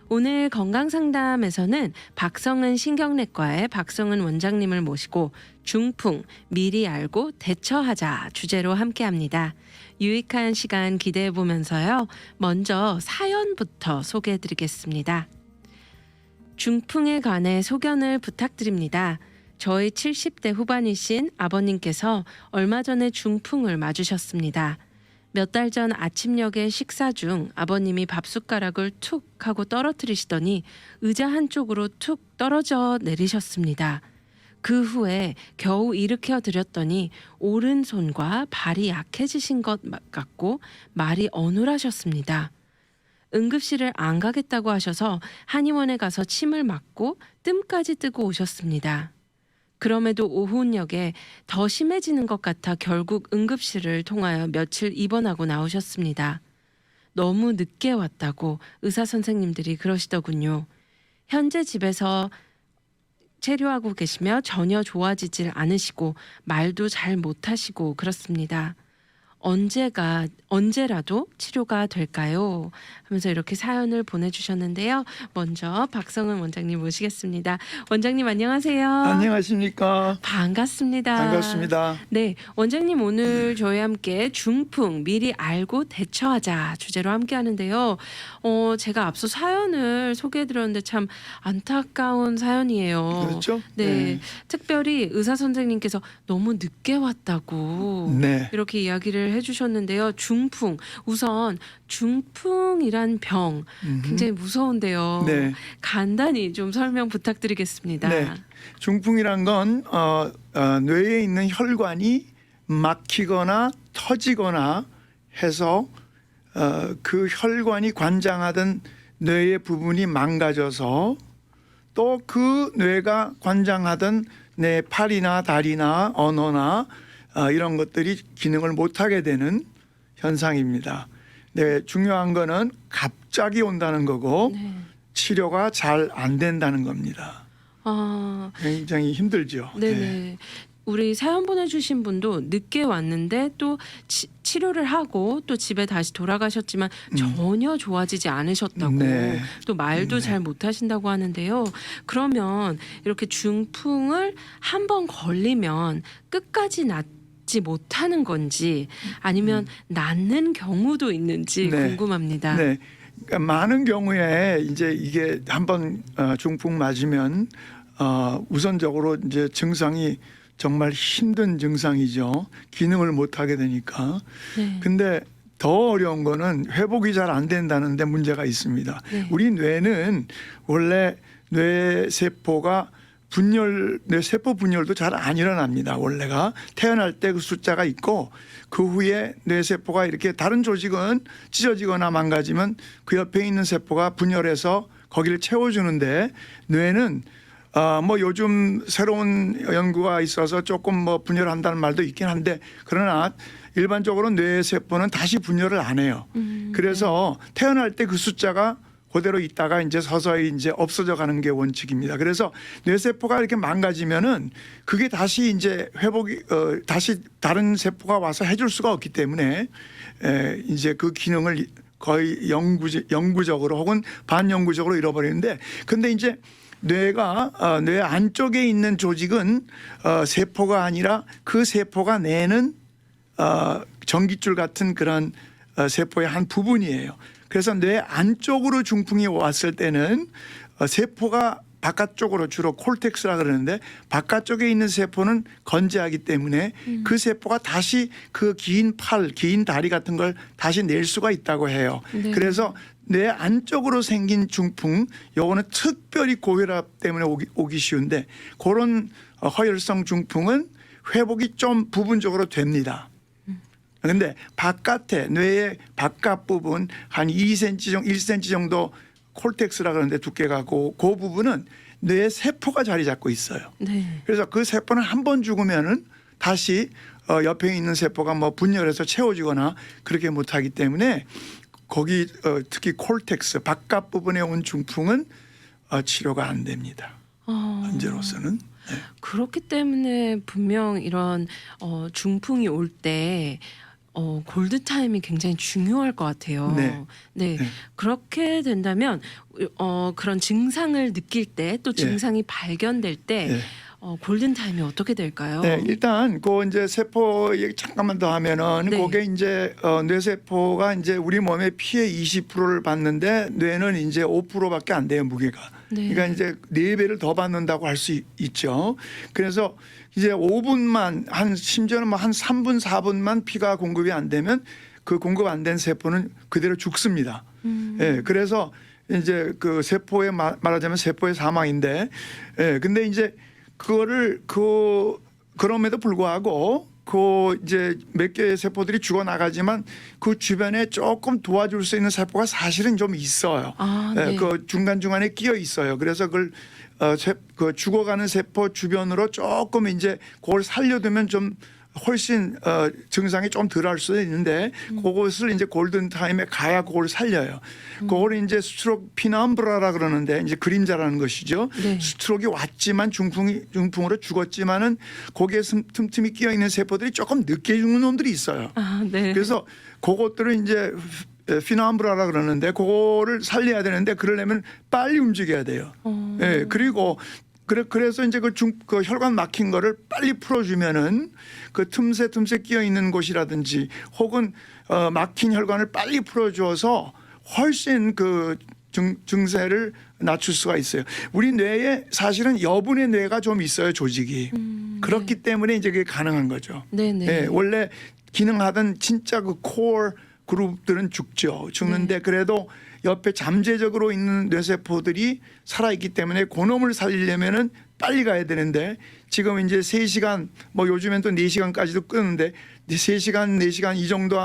오늘 건강상담에서는 박성은 신경내과의 박성은 원장님을 모시고 중풍, 미리 알고 대처하자 주제로 함께합니다. 유익한 시간 기대해 보면서요. 먼저 사연부터 소개해 드리겠습니다. 중풍에 관해 소견을 부탁드립니다. 저희 70대 후반이신 아버님께서 얼마 전에 중풍을 맞으셨습니다. 몇 달 전 아침녘에 식사 중 아버님이 밥숟가락을 툭 하고 떨어뜨리시더니 의자 한쪽으로 툭 떨어져 내리셨습니다. 그 후에 겨우 일으켜 드렸더니 오른손과 발이 약해지신 것 같고 말이 어눌하셨습니다. 응급실을 안 가겠다고 하셔서 한의원에 가서 침을 맞고 뜸까지 뜨고 오셨습니다. 그럼에도 오후역에 더 심해지는 것 같아 결국 응급실을 통하여 며칠 입원하고 나오셨습니다. 너무 늦게 왔다고 의사 선생님들이 그러시더군요. 현재 집에서 체류하고 계시며 전혀 좋아지질 않으시고 말도 잘 못하시고 그렇습니다. 언제라도 치료가 될까요? 하면서 이렇게 사연을 보내주셨는데요. 먼저 박성은 원장님 모시겠습니다. 원장님 안녕하세요. 안녕하십니까. 반갑습니다. 반갑습니다. 네, 원장님 오늘 저희 함께 중풍 미리 알고 대처하자 주제로 함께 하는데요. 제가 앞서 사연을 소개해드렸는데 참 안타까운 사연이에요. 그렇죠? 네, 특별히 의사 선생님께서 너무 늦게 왔다고 네. 이렇게 이야기를 해주셨는데요. 중풍, 우선 중풍이란 병 굉장히 무서운데요. 네. 간단히 좀 설명 부탁드리겠습니다. 네. 중풍이란 건 뇌에 있는 혈관이 막히거나 터지거나 해서 그 혈관이 관장하던 뇌의 부분이 망가져서 또 그 뇌가 관장하던 내 팔이나 다리나 언어나 이런 것들이 기능을 못하게 되는 현상입니다. 네, 중요한 거는 갑자기 온다는 거고 네. 치료가 잘 안 된다는 겁니다. 굉장히 힘들죠. 네네. 네. 우리 사연 보내주신 분도 늦게 왔는데 또 치료를 하고 또 집에 다시 돌아가셨지만 전혀 좋아지지 않으셨다고 네. 또 말도 네. 잘 못하신다고 하는데요. 그러면 이렇게 중풍을 한 번 걸리면 끝까지 낫지 못하는 건지 아니면 낫는 경우도 있는지 네. 궁금합니다. 네. 그러니까 많은 경우에 이제 이게 한번 중풍 맞으면 우선적으로 이제 증상이 정말 힘든 증상이죠. 기능을 못 하게 되니까. 네. 근데 더 어려운 거는 회복이 잘 안 된다는 데 문제가 있습니다. 네. 우리 뇌는 원래 뇌세포가 뇌세포 분열도 잘 안 일어납니다. 원래가 태어날 때 그 숫자가 있고 그 후에 뇌세포가 이렇게 다른 조직은 찢어지거나 망가지면 그 옆에 있는 세포가 분열해서 거기를 채워주는데 뇌는 뭐 요즘 새로운 연구가 있어서 조금 뭐 분열한다는 말도 있긴 한데 그러나 일반적으로 뇌세포는 다시 분열을 안 해요. 그래서 태어날 때 그 숫자가 그대로 있다가 이제 서서히 이제 없어져 가는 게 원칙입니다. 그래서 뇌세포가 이렇게 망가지면은 그게 다시 이제 회복이 다시 다른 세포가 와서 해줄 수가 없기 때문에 이제 그 기능을 거의 영구적으로 혹은 반영구적으로 잃어버리는데 근데 이제 뇌가 뇌 안쪽에 있는 조직은 세포가 아니라 그 세포가 내는 전깃줄 같은 그런 세포의 한 부분이에요. 그래서 뇌 안쪽으로 중풍이 왔을 때는 세포가 바깥쪽으로 주로 콜텍스라 그러는데 바깥쪽에 있는 세포는 건재하기 때문에 그 세포가 다시 그 긴 팔, 긴 다리 같은 걸 다시 낼 수가 있다고 해요. 네. 그래서 뇌 안쪽으로 생긴 중풍, 요거는 특별히 고혈압 때문에 오기 쉬운데 그런 허혈성 중풍은 회복이 좀 부분적으로 됩니다. 그런데 바깥에 뇌의 바깥 부분 한 2cm 정도, 1cm 정도 콜텍스라 그러는데 두께가 그 부분은 뇌 세포가 자리 잡고 있어요. 네. 그래서 그 세포는 한 번 죽으면은 다시 옆에 있는 세포가 뭐 분열해서 채워지거나 그렇게 못하기 때문에 거기 특히 콜텍스 바깥 부분에 온 중풍은 치료가 안 됩니다. 현재로서는. 네. 그렇기 때문에 분명 이런 중풍이 올 때 골드 타임이 굉장히 중요할 것 같아요. 네. 네. 네. 그렇게 된다면 그런 증상을 느낄 때 또 예. 증상이 발견될 때 예. 골든 타임이 어떻게 될까요? 네, 일단 그 이제 세포 얘기 잠깐만 더 하면은 네. 그게 이제 뇌세포가 이제 우리 몸의 피의 20%를 받는데 뇌는 이제 5%밖에 안 돼요, 무게가. 네. 그러니까 이제 4배를 더 받는다고 할 수 있죠. 그래서 이제 5분만 심지어는 뭐 한 3분 4분만 피가 공급이 안 되면 그 공급 안 된 세포는 그대로 죽습니다. 예, 그래서 이제 그 세포의 말하자면 세포의 사망인데, 예, 근데 이제 그거를 그럼에도 불구하고 그 이제 몇 개의 세포들이 죽어 나가지만 그 주변에 조금 도와줄 수 있는 세포가 사실은 좀 있어요. 아, 예, 네. 그 중간 중간에 끼어 있어요. 그래서 그걸 그 죽어가는 세포 주변으로 조금 이제 그걸 살려두면 좀 훨씬 증상이 좀 덜할 수도 있는데 그것을 이제 골든 타임에 가야 그걸 살려요. 그걸 이제 스트록 피남브라라 그러는데 이제 그림자라는 것이죠. 네. 스트록이 왔지만 중풍으로 죽었지만은 거기에 틈틈이 끼어 있는 세포들이 조금 늦게 죽는 놈들이 있어요. 아, 네. 그래서 그것들을 이제 피남브라라 그러는데 그거를 살려야 되는데 그러려면 빨리 움직여야 돼요. 예, 그리고 그래서 이제 그 혈관 막힌 거를 빨리 풀어주면은 그 틈새 끼어 있는 곳이라든지 혹은 막힌 혈관을 빨리 풀어줘서 훨씬 그 증세를 낮출 수가 있어요. 우리 뇌에 사실은 여분의 뇌가 좀 있어요, 조직이. 그렇기 때문에 이제 그게 가능한 거죠. 네네. 예, 원래 기능하던 진짜 그 코어 그룹들은 죽는데 그래도 옆에 잠재적으로 있는 뇌세포들이 살아있기 때문에 그놈을 살리려면은 빨리 가야 되는데 지금 이제 3시간 뭐 요즘엔 또 4시간까지도 끄는데 3시간, 4시간 이 정도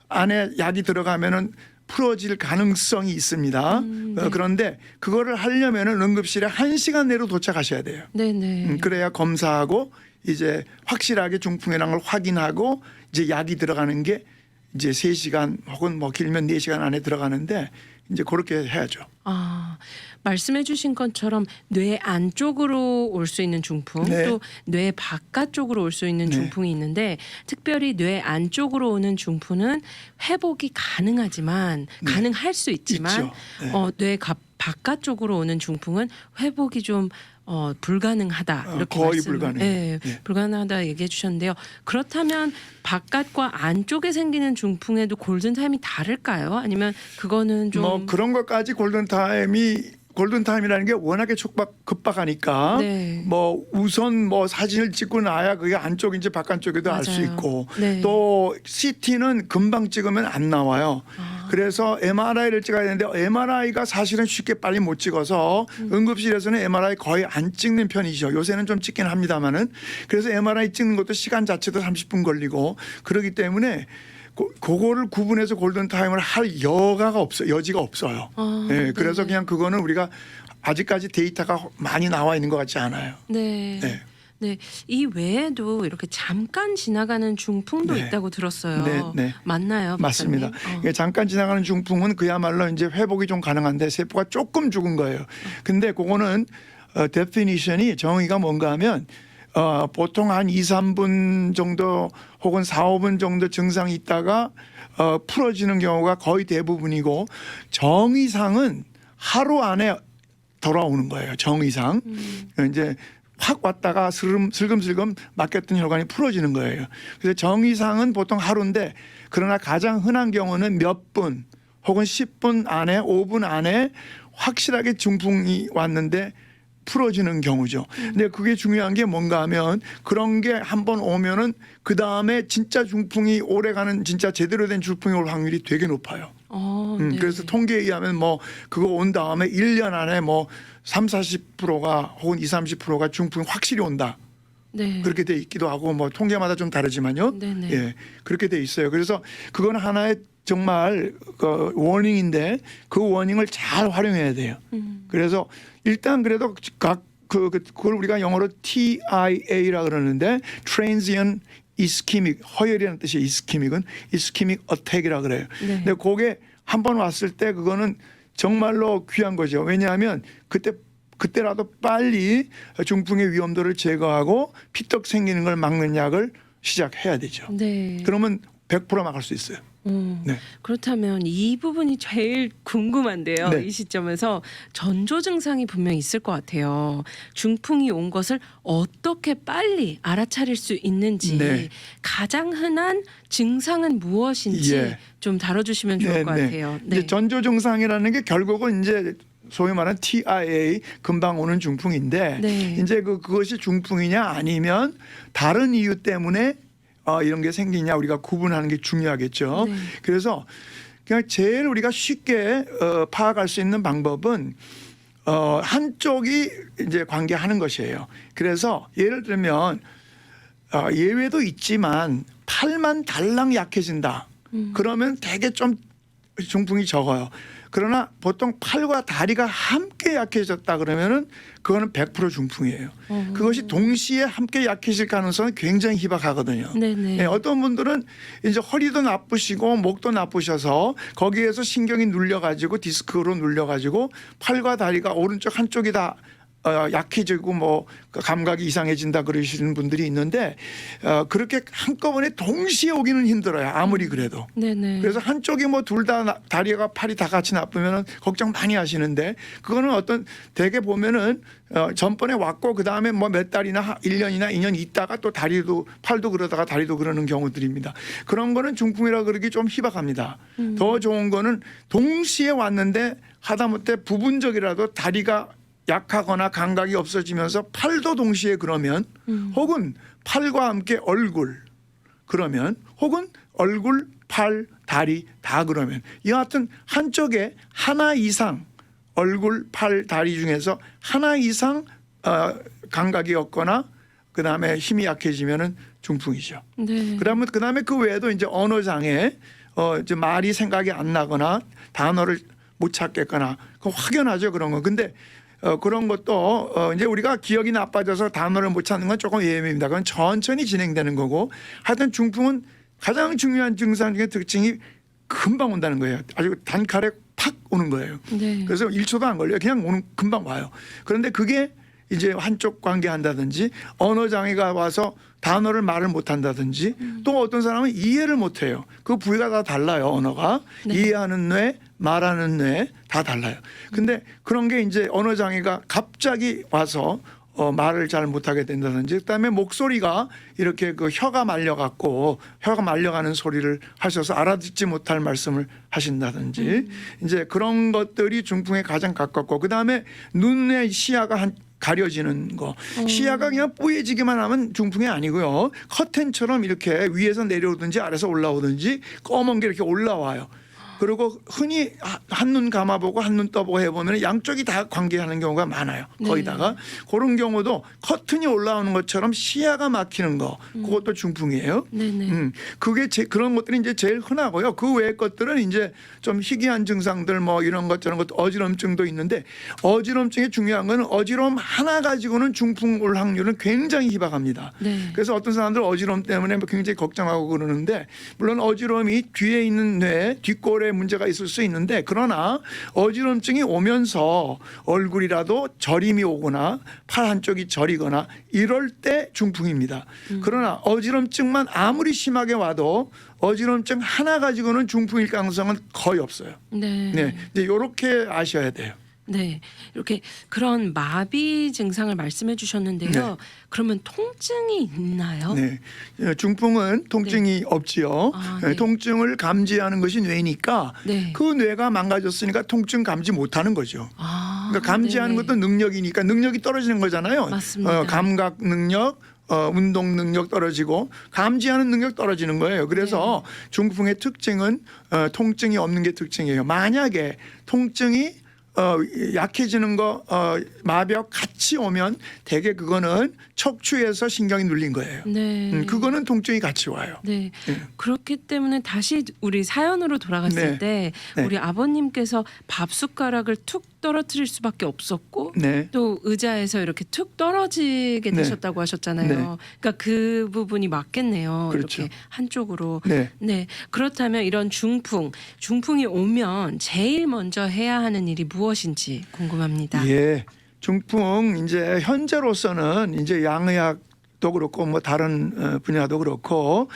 안에 약이 들어가면은 풀어질 가능성이 있습니다. 네. 그런데 그거를 하려면은 응급실에 1시간 내로 도착하셔야 돼요. 네네. 그래야 검사하고 이제 확실하게 중풍이라는 걸 확인하고 이제 약이 들어가는 게 이제 3시간 혹은 뭐 길면 4시간 안에 들어가는데 이제 그렇게 해야죠. 아, 말씀해 주신 것처럼 뇌 안쪽으로 올 수 있는 중풍 네. 또 뇌 바깥쪽으로 올 수 있는 네. 중풍이 있는데 특별히 뇌 안쪽으로 오는 중풍은 회복이 가능하지만 네. 가능할 수 있지만 있죠. 네. 뇌 바깥쪽으로 오는 중풍은 회복이 좀 불가능하다 이렇게 거의 말씀, 불가능해요. 네, 네. 불가능하다 얘기해 주셨는데요. 그렇다면 바깥과 안쪽에 생기는 중풍에도 골든 타임이 다를까요? 아니면 그거는 좀 뭐 그런 것까지 골든타임이라는 게 워낙에 급박하니까 네. 뭐 우선 뭐 사진을 찍고 나야 그게 안쪽인지 바깥쪽에도 알 수 맞아요. 있고 네. 또 CT는 금방 찍으면 안 나와요. 그래서 MRI를 찍어야 되는데 MRI가 사실은 쉽게 빨리 못 찍어서 응급실에서는 MRI 거의 안 찍는 편이죠. 요새는 좀 찍긴 합니다만은 그래서 MRI 찍는 것도 시간 자체도 30분 걸리고 그러기 때문에 그거를 구분해서 골든타임을 할 여지가 없어요. 네, 그래서 네네. 그냥 그거는 우리가 아직까지 데이터가 많이 나와 있는 것 같지 않아요. 네. 네. 네. 이 외에도 이렇게 잠깐 지나가는 중풍도 네. 있다고 들었어요. 네, 네. 맞나요? 맞습니다. 박사님? 이게 잠깐 지나가는 중풍은 그야말로 이제 회복이 좀 가능한데 세포가 조금 죽은 거예요. 근데 그거는 데피니션이 정의가 뭔가 하면 보통 한 2, 3분 정도 혹은 4, 5분 정도 증상이 있다가 풀어지는 경우가 거의 대부분이고 정의상은 하루 안에 돌아오는 거예요. 정의상. 이제 확 왔다가 슬금슬금 막혔던 혈관이 풀어지는 거예요. 그래서 정의상은 보통 하루인데 그러나 가장 흔한 경우는 몇 분 혹은 10분 안에 5분 안에 확실하게 중풍이 왔는데 풀어지는 경우죠. 근데 그게 중요한 게 뭔가 하면 그런 게 한번 오면은 그 다음에 진짜 중풍이 오래가는 진짜 제대로 된 중풍이 올 확률이 되게 높아요. 네. 그래서 통계에 의하면 뭐 그거 온 다음에 1년 안에 뭐 40%가 혹은 30%가 중풍이 확실히 온다. 네. 그렇게 돼 있기도 하고 뭐 통계마다 좀 다르지만요. 네네. 예, 그렇게 돼 있어요. 그래서 그건 하나의 정말 그 워닝인데 그 워닝을 잘 활용해야 돼요. 그래서 일단 그래도 그걸 우리가 영어로 TIA라 그러는데 Transient Ischemic 허혈이라는 뜻이에요. 이스키믹은 Ischemic Attack이라 그래요. 네. 근데 그게 한 번 왔을 때 그거는 정말로 귀한 거죠. 왜냐하면 그때라도 빨리 중풍의 위험도를 제거하고 피떡 생기는 걸 막는 약을 시작해야 되죠. 네. 그러면 100% 막을 수 있어요. 네. 그렇다면 이 부분이 제일 궁금한데요. 네. 이 시점에서 전조 증상이 분명히 있을 것 같아요. 중풍이 온 것을 어떻게 빨리 알아차릴 수 있는지 네. 가장 흔한 증상은 무엇인지 예. 좀 다뤄주시면 좋을 것 같아요. 이제 전조 증상이라는 게 결국은 이제 소위 말하는 TIA 금방 오는 중풍인데 네. 이제 그것이 중풍이냐 아니면 다른 이유 때문에 이런 게 생기냐 우리가 구분하는 게 중요하겠죠. 네. 그래서 그냥 제일 우리가 쉽게 파악할 수 있는 방법은 한쪽이 이제 관계하는 것이에요. 그래서 예를 들면 예외도 있지만 팔만 달랑 약해진다. 그러면 되게 좀 중풍이 적어요. 그러나 보통 팔과 다리가 함께 약해졌다 그러면은 그거는 100% 중풍이에요. 그것이 동시에 함께 약해질 가능성은 굉장히 희박하거든요. 네네. 네, 어떤 분들은 이제 허리도 나쁘시고 목도 나쁘셔서 거기에서 신경이 눌려가지고 디스크로 눌려가지고 팔과 다리가 오른쪽 한쪽이 다 약해지고 뭐 감각이 이상해진다 그러시는 분들이 있는데 그렇게 한꺼번에 동시에 오기는 힘들어요. 아무리 그래도. 네네. 그래서 한쪽이 뭐 둘 다 다리가 팔이 다 같이 나쁘면 걱정 많이 하시는데 그거는 어떤 대개 보면은 전번에 왔고 그다음에 뭐 몇 달이나 1년이나 2년 있다가 또 다리도 팔도 그러다가 다리도 그러는 경우들입니다. 그런 거는 중풍이라 그러기 좀 희박합니다. 더 좋은 거는 동시에 왔는데 하다못해 부분적이라도 다리가 약하거나 감각이 없어지면서 팔도 동시에 그러면 혹은 팔과 함께 얼굴 그러면 혹은 얼굴, 팔, 다리 다 그러면 이 같은 한쪽에 하나 이상 얼굴, 팔, 다리 중에서 하나 이상 감각이 없거나 그다음에 힘이 약해지면은 중풍이죠. 네. 그다음에 그 외에도 이제 언어 장애 이제 말이 생각이 안 나거나 단어를 못 찾겠거나 그 확연하죠 그런 거. 근데 그런 것도 이제 우리가 기억이 나빠져서 단어를 못 찾는 건 조금 예외입니다. 그건 천천히 진행되는 거고 하여튼 중풍은 가장 중요한 증상 중에 특징이 금방 온다는 거예요. 아주 단칼에 팍 오는 거예요. 네. 그래서 1초도 안 걸려요. 그냥 금방 와요. 그런데 그게 이제 한쪽 관계한다든지 언어 장애가 와서 단어를 말을 못한다든지 또 어떤 사람은 이해를 못해요. 그 부위가 다 달라요. 언어가. 네. 이해하는 뇌, 말하는 뇌 다 달라요. 근데 그런 게 이제 언어 장애가 갑자기 와서 말을 잘 못하게 된다든지 그다음에 목소리가 이렇게 그 혀가 말려갖고 혀가 말려가는 소리를 하셔서 알아듣지 못할 말씀을 하신다든지 이제 그런 것들이 중풍에 가장 가깝고 그다음에 눈의 시야가 가려지는 거. 시야가 그냥 뿌얘지기만 하면 중풍이 아니고요. 커튼처럼 이렇게 위에서 내려오든지 아래서 올라오든지 검은 게 이렇게 올라와요. 그리고 흔히 한눈 감아보고 한눈 떠보고 해보면 양쪽이 다 관계하는 경우가 많아요. 거기다가 그런 경우도 커튼이 올라오는 것처럼 시야가 막히는 거 그것도 중풍이에요. 네네. 그게 그런 것들이 이제 제일 흔하고요. 그 외의 것들은 이제 좀 희귀한 증상들 뭐 이런 것 저런 것 어지럼증도 있는데 어지럼증이 중요한 거는 어지러움 하나 가지고는 중풍 올 확률은 굉장히 희박합니다. 네. 그래서 어떤 사람들 어지러움 때문에 굉장히 걱정하고 그러는데 물론 어지러움이 뒤에 있는 뇌 뒷골에 문제가 있을 수 있는데 그러나 어지럼증이 오면서 얼굴이라도 저림이 오거나 팔 한쪽이 저리거나 이럴 때 중풍입니다. 그러나 어지럼증만 아무리 심하게 와도 어지럼증 하나 가지고는 중풍일 가능성은 거의 없어요. 네. 네, 이제 이렇게 아셔야 돼요. 네. 이렇게 그런 마비 증상을 말씀해 주셨는데요. 네. 그러면 통증이 있나요? 네, 중풍은 통증이 없지요. 아, 네. 통증을 감지하는 것이 뇌니까 네. 그 뇌가 망가졌으니까 통증 감지 못하는 거죠. 아, 그러니까 감지하는 네네. 것도 능력이니까 능력이 떨어지는 거잖아요. 맞습니다. 감각 능력, 운동 능력 떨어지고 감지하는 능력 떨어지는 거예요. 그래서 중풍의 특징은 통증이 없는 게 특징이에요. 만약에 통증이 약해지는 거 마비와 같이 오면 대개 그거는 척추에서 신경이 눌린 거예요. 네. 그거는 통증이 같이 와요. 네. 네. 그렇기 때문에 다시 우리 사연으로 돌아갔을 네. 때 네. 우리 아버님께서 밥 숟가락을 툭 떨어뜨릴 수밖에 없었고 네. 또 의자에서 이렇게 툭 떨어지게 네. 되셨다고 하셨잖아요. 네. 그러니까 그 부분이 맞겠네요. 그렇죠. 이렇게 한쪽으로. 네. 네. 그렇다면 이런 중풍이 오면 제일 먼저 해야 하는 일이 무엇인지 궁금합니다. 예. 중풍 이제 현재로서는 이제 양의학 뇌도 그렇고 뭐 다른 분야도 그렇고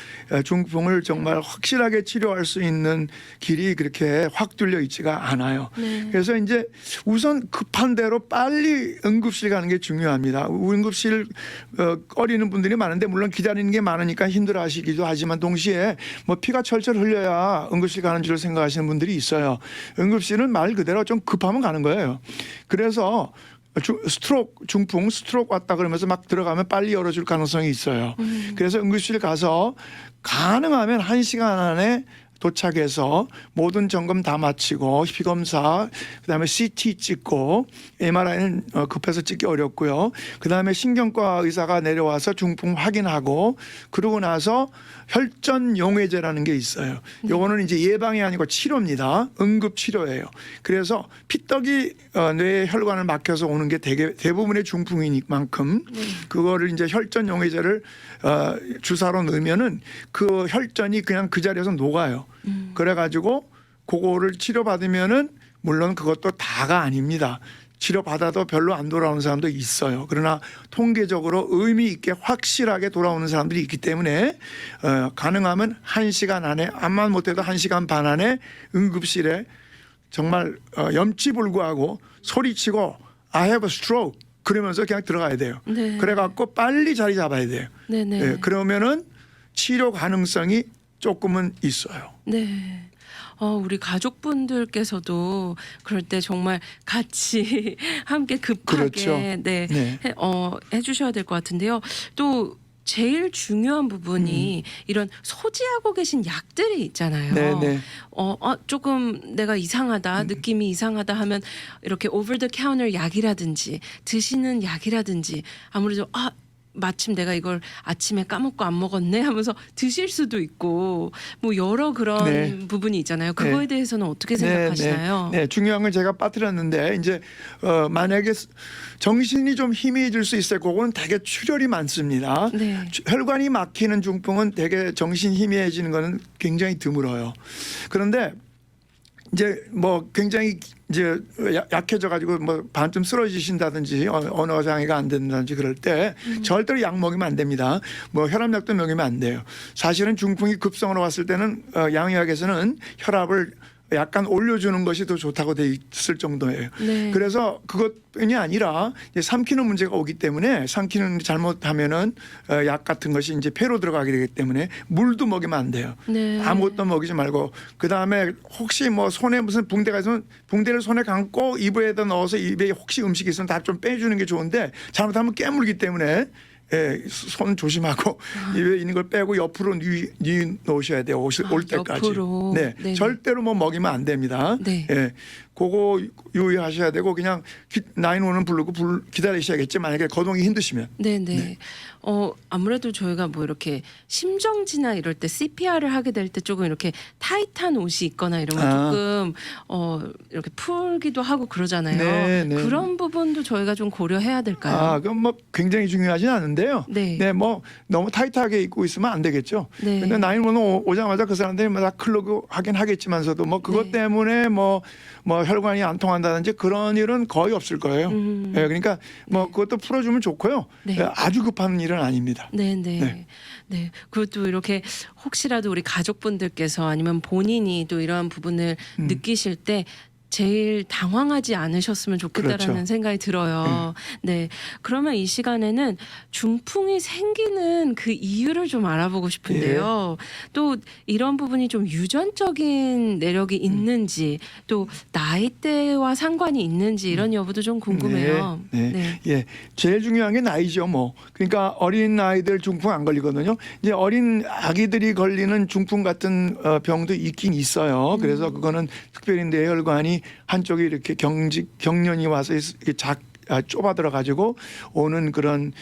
중풍을 정말 확실하게 치료할 수 있는 길이 그렇게 확 뚫려 있지가 않아요. 네. 그래서 이제 우선 급한 대로 빨리 응급실 가는 게 중요합니다. 응급실 꺼리는 분들이 많은데 물론 기다리는 게 많으니까 힘들어하시기도 하지만 동시에 뭐 피가 철철 흘려야 응급실 가는 줄 생각하시는 분들이 있어요. 응급실은 말 그대로 좀 급하면 가는 거예요. 그래서 중풍 스트로크 왔다 그러면서 막 들어가면 빨리 열어줄 가능성이 있어요. 그래서 응급실 가서 가능하면 1시간 안에 도착해서 모든 점검 다 마치고 피검사 그다음에 CT 찍고 MRI는 급해서 찍기 어렵고요. 그다음에 신경과 의사가 내려와서 중풍 확인하고 그러고 나서 혈전 용해제라는 게 있어요. 요거는 이제 예방이 아니고 치료입니다. 응급 치료예요. 그래서 피떡이 뇌에 혈관을 막혀서 오는 게 대부분의 중풍이니만큼 그거를 이제 혈전 용해제를 주사로 넣으면은 그 혈전이 그냥 그 자리에서 녹아요. 그래가지고 그거를 치료받으면은 물론 그것도 다가 아닙니다. 치료받아도 별로 안 돌아오는 사람도 있어요. 그러나 통계적으로 의미 있게 확실하게 돌아오는 사람들이 있기 때문에 가능하면 1시간 안에 암만 못해도 1시간 반 안에 응급실에 정말 염치불구하고 소리치고 I have a stroke 그러면서 그냥 들어가야 돼요. 네. 그래갖고 빨리 자리 잡아야 돼요. 네네. 네, 그러면은 치료 가능성이 조금은 있어요. 네. 우리 가족분들께서도 그럴 때 정말 같이 함께 급하게 그렇죠. 네, 네. 해주셔야 될 것 같은데요. 또 제일 중요한 부분이 이런 소지하고 계신 약들이 있잖아요. 네네. 조금 내가 이상하다, 느낌이 이상하다 하면 이렇게 오버 더 카운터 약이라든지 드시는 약이라든지 아무래도 마침 내가 이걸 아침에 까먹고 안 먹었네 하면서 드실 수도 있고 뭐 여러 그런 네. 부분이 있잖아요. 그거에 네. 대해서는 어떻게 생각하시나요? 네, 중요한 건 제가 빠뜨렸는데 이제 만약에 정신이 좀 희미해질 수 있어요. 그거는 되게 출혈이 많습니다. 네. 혈관이 막히는 중풍은 되게 정신 희미해지는 거는 굉장히 드물어요. 그런데 이제 뭐 굉장히 이제 약해져 가지고 뭐 반쯤 쓰러지신다든지 언어 장애가 안 된다든지 그럴 때 절대로 약 먹이면 안 됩니다. 뭐 혈압약도 먹이면 안 돼요. 사실은 중풍이 급성으로 왔을 때는 양의학에서는 혈압을 약간 올려주는 것이 더 좋다고 돼 있을 정도예요. 네. 그래서 그것뿐이 아니라 이제 삼키는 문제가 오기 때문에 삼키는 잘못하면은 약 같은 것이 이제 폐로 들어가게 되기 때문에 물도 먹이면 안 돼요. 네. 아무것도 먹이지 말고 그 다음에 혹시 뭐 손에 무슨 붕대가 있으면 붕대를 손에 감고 입에다 넣어서 입에 혹시 음식이 있으면 다 좀 빼주는 게 좋은데 잘못하면 깨물기 때문에 손 조심하고 입에 있는 걸 빼고 옆으로 놓으셔야 돼요. 올 때까지. 옆으로. 네, 네네. 절대로 뭐 먹이면 안 됩니다. 네. 그거 유의하셔야 되고 그냥 911은 부르고 기다리셔야겠지. 만약에 거동이 힘드시면. 네네. 네. 아무래도 저희가 뭐 이렇게 심정지나 이럴 때 CPR을 하게 될 때 조금 이렇게 타이트한 옷이 있거나 이러면 조금 이렇게 풀기도 하고 그러잖아요. 네, 네. 그런 부분도 저희가 좀 고려해야 될까요? 그건 뭐 굉장히 중요하진 않은데요. 네. 뭐 너무 타이트하게 입고 있으면 안 되겠죠. 네. 근데 911 오자마자 그 사람들이 다 클로그 하긴 하겠지만서도 뭐 그것 네. 때문에 뭐 혈관이 안 통한다든지 그런 일은 거의 없을 거예요. 그러니까 뭐 그것도 풀어주면 좋고요. 네. 아주 급한 일은 아닙니다. 네네. 네. 네. 그것도 이렇게 혹시라도 우리 가족분들께서 아니면 본인이 또 이러한 부분을 느끼실 때 제일 당황하지 않으셨으면 좋겠다라는 그렇죠. 생각이 들어요. 네. 그러면 이 시간에는 중풍이 생기는 그 이유를 좀 알아보고 싶은데요. 또 이런 부분이 좀 유전적인 내력이 있는지 또 나이대와 상관이 있는지 이런 여부도 좀 궁금해요. 네. 예. 제일 중요한 게 나이죠, 뭐. 그러니까 어린 아이들 중풍 안 걸리거든요. 이제 어린 아기들이 걸리는 중풍 같은 병도 있긴 있어요. 그래서 그거는 특별히 뇌혈관이 한쪽이 이렇게 경련이 와서 이렇게 좁아들어 가지고 오는 그런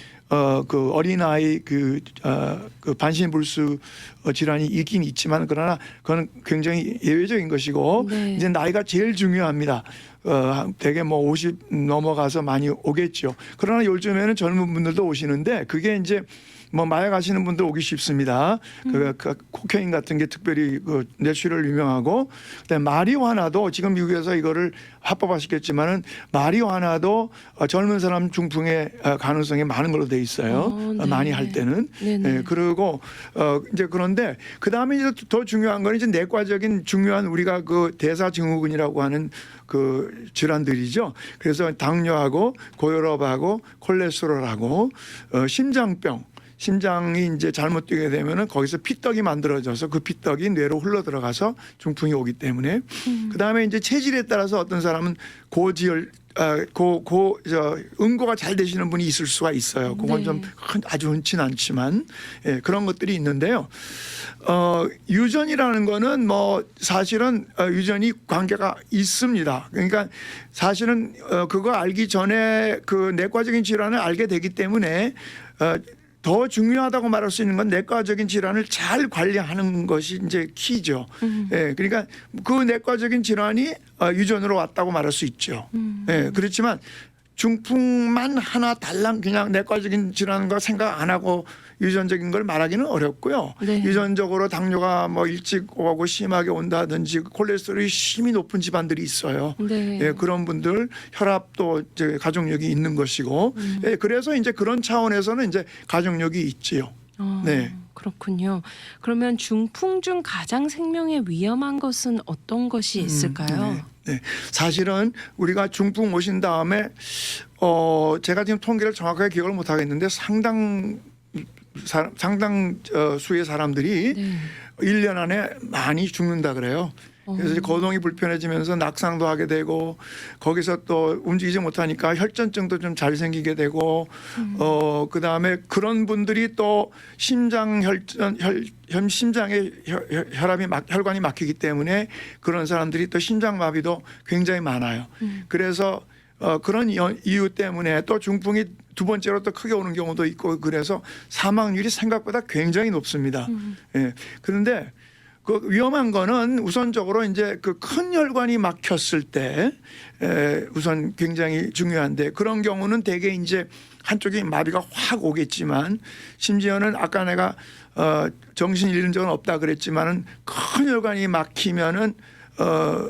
그 어린아이 그 반신불수 질환이 있긴 있지만 그러나 그거는 굉장히 예외적인 것이고 네. 이제 나이가 제일 중요합니다. 대개 뭐 50 넘어가서 많이 오겠죠. 그러나 요즘에는 젊은 분들도 오시는데 그게 이제 뭐 마약 하시는 분들 오기 쉽습니다. 그 코케인 같은 게 특별히 그 뇌출혈 유명하고, 그다음에 마리화나도 지금 미국에서 이거를 합법화시켰지만은 마리화나도 젊은 사람 중풍의 가능성이 많은 걸로 돼 있어요. 네. 많이 할 때는. 네네. 예, 그리고 이제 그런데 그 다음에 이제 더 중요한 건 이제 내과적인 중요한 우리가 그 대사증후군이라고 하는 그 질환들이죠. 그래서 당뇨하고 고혈압하고 콜레스테롤하고 심장병. 심장이 이제 잘못 뛰게 되면은 거기서 피떡이 만들어져서 그 피떡이 뇌로 흘러 들어가서 중풍이 오기 때문에 그 다음에 이제 체질에 따라서 어떤 사람은 고지혈 응고가 잘 되시는 분이 있을 수가 있어요. 그건 네. 좀 아주 흔치는 않지만 예, 그런 것들이 있는데요. 유전이라는 거는 뭐 사실은 유전이 관계가 있습니다. 그러니까 사실은 그거 알기 전에 그 내과적인 질환을 알게 되기 때문에 더 중요하다고 말할 수 있는 건 내과적인 질환을 잘 관리하는 것이 이제 키죠. 예, 그러니까 그 내과적인 질환이 유전으로 왔다고 말할 수 있죠. 예, 그렇지만 중풍만 하나 달랑 그냥 내과적인 질환과 생각 안 하고 유전적인 걸 말하기는 어렵고요. 네. 유전적으로 당뇨가 뭐 일찍 오고 심하게 온다든지 콜레스테롤이 심히 높은 집안들이 있어요. 네. 예, 그런 분들 혈압도 이제 가족력이 있는 것이고, 예, 그래서 이제 그런 차원에서는 이제 가족력이 있지요. 네. 그렇군요. 그러면 중풍 중 가장 생명에 위험한 것은 어떤 것이 있을까요? 네. 사실은 우리가 중풍 오신 다음에 제가 지금 통계를 정확하게 기억을 못 하겠는데 상당 수의 사람들이 네. 1년 안에 많이 죽는다 그래요. 그래서 이제 거동이 불편해지면서 낙상도 하게 되고 거기서 또 움직이지 못하니까 혈전증도 좀 잘 생기게 되고 그다음에 그런 분들이 또 심장 심장에 혈관이 막히기 때문에 그런 사람들이 또 심장마비도 굉장히 많아요. 그래서 그런 이유 때문에 또 중풍이 두 번째로 또 크게 오는 경우도 있고 그래서 사망률이 생각보다 굉장히 높습니다. 예. 그런데 그 위험한 거는 우선적으로 이제 그 큰 혈관이 막혔을 때 우선 굉장히 중요한데 그런 경우는 대개 이제 한쪽이 마비가 확 오겠지만 심지어는 아까 내가 정신 잃은 적은 없다 그랬지만은 큰 혈관이 막히면은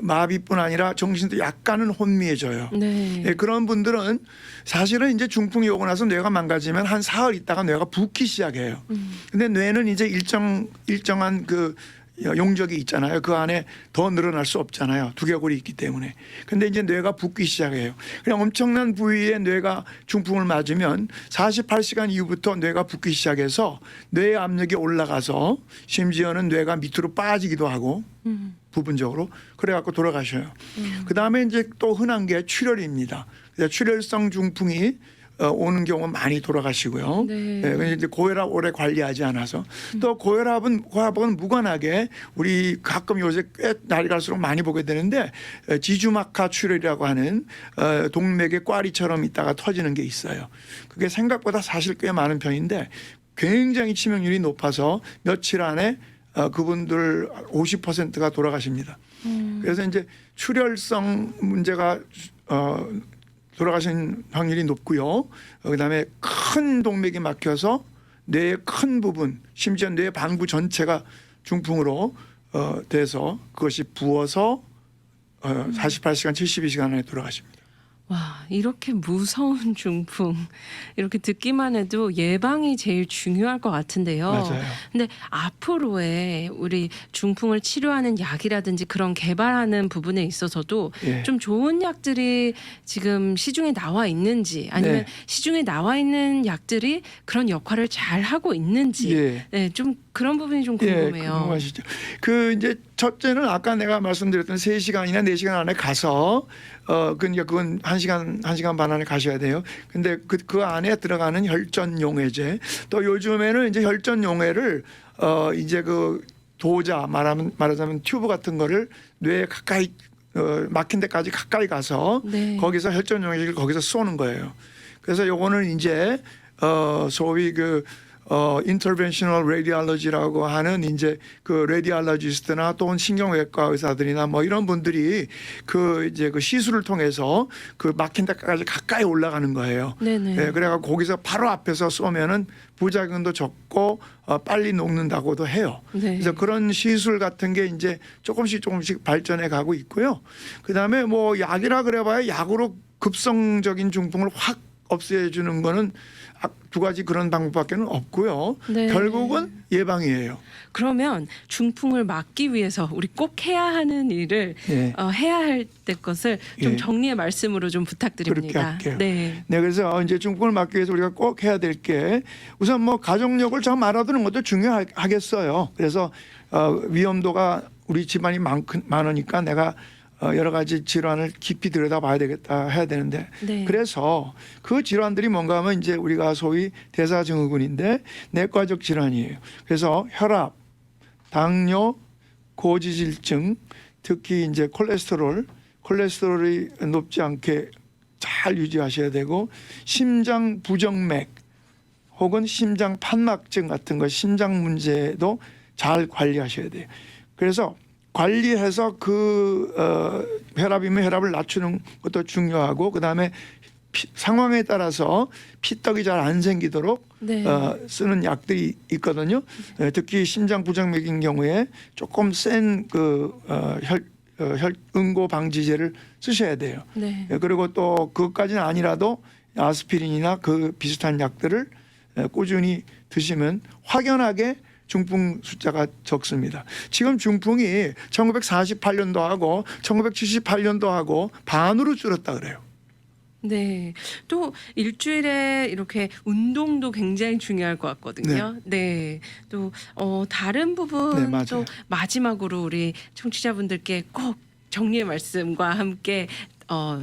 마비뿐 아니라 정신도 약간은 혼미해져요. 네. 예, 그런 분들은 사실은 이제 중풍이 오고 나서 뇌가 망가지면 한 사흘 있다가 뇌가 붓기 시작해요. 근데 뇌는 이제 일정한 그 용적이 있잖아요. 그 안에 더 늘어날 수 없잖아요. 두개골이 있기 때문에. 근데 이제 뇌가 붓기 시작해요. 그냥 엄청난 부위에 뇌가 중풍을 맞으면 48시간 이후부터 뇌가 붓기 시작해서 뇌의 압력이 올라가서 심지어는 뇌가 밑으로 빠지기도 하고 부분적으로 그래갖고 돌아가셔요. 그 다음에 이제 또 흔한 게 출혈입니다. 출혈성 중풍이 오는 경우 많이 돌아가시고요. 네. 예, 이제 고혈압 오래 관리하지 않아서 또 고혈압은 무관하게 우리 가끔 요새 꽤 날이 갈수록 많이 보게 되는데 지주막하 출혈이라고 하는 동맥의 꽈리처럼 있다가 터지는 게 있어요. 그게 생각보다 사실 꽤 많은 편인데 굉장히 치명률이 높아서 며칠 안에 그분들 50%가 돌아가십니다. 그래서 이제 출혈성 문제가 돌아가신 확률이 높고요. 그다음에 큰 동맥이 막혀서 뇌의 큰 부분, 심지어 뇌 방부 전체가 중풍으로 돼서 그것이 부어서 48시간, 72시간 안에 돌아가십니다. 와, 이렇게 무서운 중풍 이렇게 듣기만 해도 예방이 제일 중요할 것 같은데요. 맞아요. 근데 앞으로의 우리 중풍을 치료하는 약이라든지 그런 개발하는 부분에 있어서도 예. 좀 좋은 약들이 지금 시중에 나와 있는지 아니면 네. 시중에 나와 있는 약들이 그런 역할을 잘 하고 있는지 예. 네, 좀 그런 부분이 좀 궁금해요. 궁금하시죠. 그 이제 첫째는 아까 내가 말씀드렸던 3시간이나 4시간 안에 가서 그러니까 그건 1시간 반 안에 가셔야 돼요. 근데 그 안에 들어가는 혈전 용해제 또 요즘에는 이제 혈전 용해를 이제 그 도자 말하자면 튜브 같은 거를 뇌에 가까이 막힌 데까지 가까이 가서 네. 거기서 혈전 용해제를 거기서 쏘는 거예요. 그래서 요거는 이제 소위 그 인터벤셔널 레디알러지라고 하는 이제 그 레디알러지스트나 또는 신경외과 의사들이나 뭐 이런 분들이 그 이제 그 시술을 통해서 그 막힌 데까지 가까이 올라가는 거예요. 네네. 예, 그래가 거기서 바로 앞에서 쏘면은 부작용도 적고 빨리 녹는다고도 해요. 네. 그래서 그런 시술 같은 게 이제 조금씩 발전해 가고 있고요. 그다음에 뭐 약이라 그래봐야 약으로 급성적인 중풍을 확 없애주는 거는 두 가지 그런 방법밖에는 없고요. 네. 결국은 예방이에요. 그러면 중풍을 막기 위해서 우리 꼭 해야 하는 일을 예. 해야 할 때 것을 좀 예. 정리의 말씀으로 좀 부탁드립니다. 그렇게 할게요. 네. 네, 그래서 이제 중풍을 막기 위해서 우리가 꼭 해야 될 게 우선 뭐 가족력을 좀 알아두는 것도 중요하겠어요. 그래서 위험도가 우리 집안이 많으니까 내가 여러 가지 질환을 깊이 들여다봐야 되겠다 해야 되는데 네. 그래서 그 질환들이 뭔가 하면 이제 우리가 소위 대사증후군인데 내과적 질환이에요. 그래서 혈압, 당뇨, 고지질증, 특히 이제 콜레스테롤이 높지 않게 잘 유지하셔야 되고 심장 부정맥 혹은 심장 판막증 같은 거 심장 문제도 잘 관리하셔야 돼요. 그래서 관리해서 혈압이면 혈압을 낮추는 것도 중요하고 그다음에 상황에 따라서 피떡이 잘 안 생기도록 네. 쓰는 약들이 있거든요. 특히 심장 부정맥인 경우에 조금 센 응고 방지제를 쓰셔야 돼요. 네. 그리고 또 그것까지는 아니라도 아스피린이나 그 비슷한 약들을 꾸준히 드시면 확연하게 중풍 숫자가 적습니다. 지금 중풍이 1948년도 하고 1978년도 하고 반으로 줄었다 그래요. 네. 또 일주일에 이렇게 운동도 굉장히 중요할 것 같거든요. 네. 또 다른 부분 네, 맞아요. 또 마지막으로 우리 청취자분들께 꼭 정리의 말씀과 함께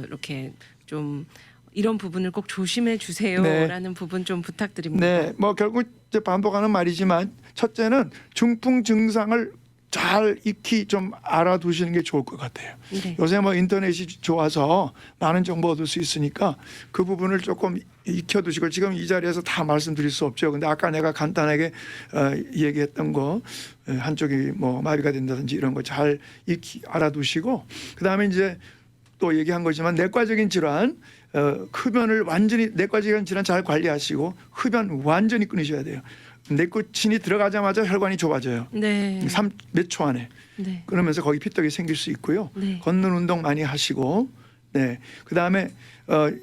이렇게 좀 이런 부분을 꼭 조심해 주세요라는 부분 좀 부탁드립니다. 네, 뭐 결국 이제 반복하는 말이지만 첫째는 중풍 증상을 잘 익히 좀 알아두시는 게 좋을 것 같아요. 네. 요새 뭐 인터넷이 좋아서 많은 정보 얻을 수 있으니까 그 부분을 조금 익혀두시고 지금 이 자리에서 다 말씀드릴 수 없죠. 근데 아까 내가 간단하게 얘기했던 거 한쪽이 뭐 마비가 된다든지 이런 거 잘 익히 알아두시고 그다음에 이제 또 얘기한 거지만 내과적인 질환 흡연을 완전히 내과적인 질환 잘 관리하시고 흡연 완전히 끊으셔야 돼요. 내코틴이 들어가자마자 혈관이 좁아져요. 네. 몇 초 안에. 네. 그러면서 거기 피떡이 생길 수 있고요. 네. 걷는 운동 많이 하시고, 네. 그 다음에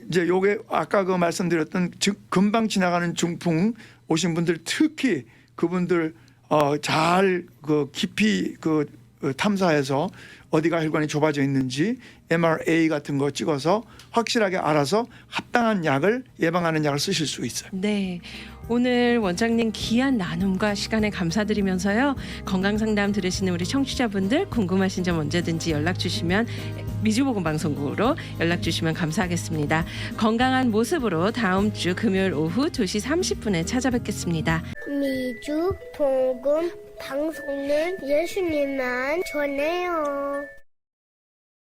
이제 요게 아까 그 말씀드렸던 금방 지나가는 중풍 오신 분들 특히 그분들 잘 깊이 탐사해서 어디가 혈관이 좁아져 있는지 MRA 같은 거 찍어서 확실하게 알아서 합당한 약을 예방하는 약을 쓰실 수 있어요. 네. 오늘 원장님 귀한 나눔과 시간에 감사드리면서요. 건강상담 들으시는 우리 청취자분들 궁금하신 점 언제든지 연락 주시면 미주보건 방송국으로 연락 주시면 감사하겠습니다. 건강한 모습으로 다음 주 금요일 오후 2시 30분에 찾아뵙겠습니다. 미주 보건 방송은 예수님만 전해요.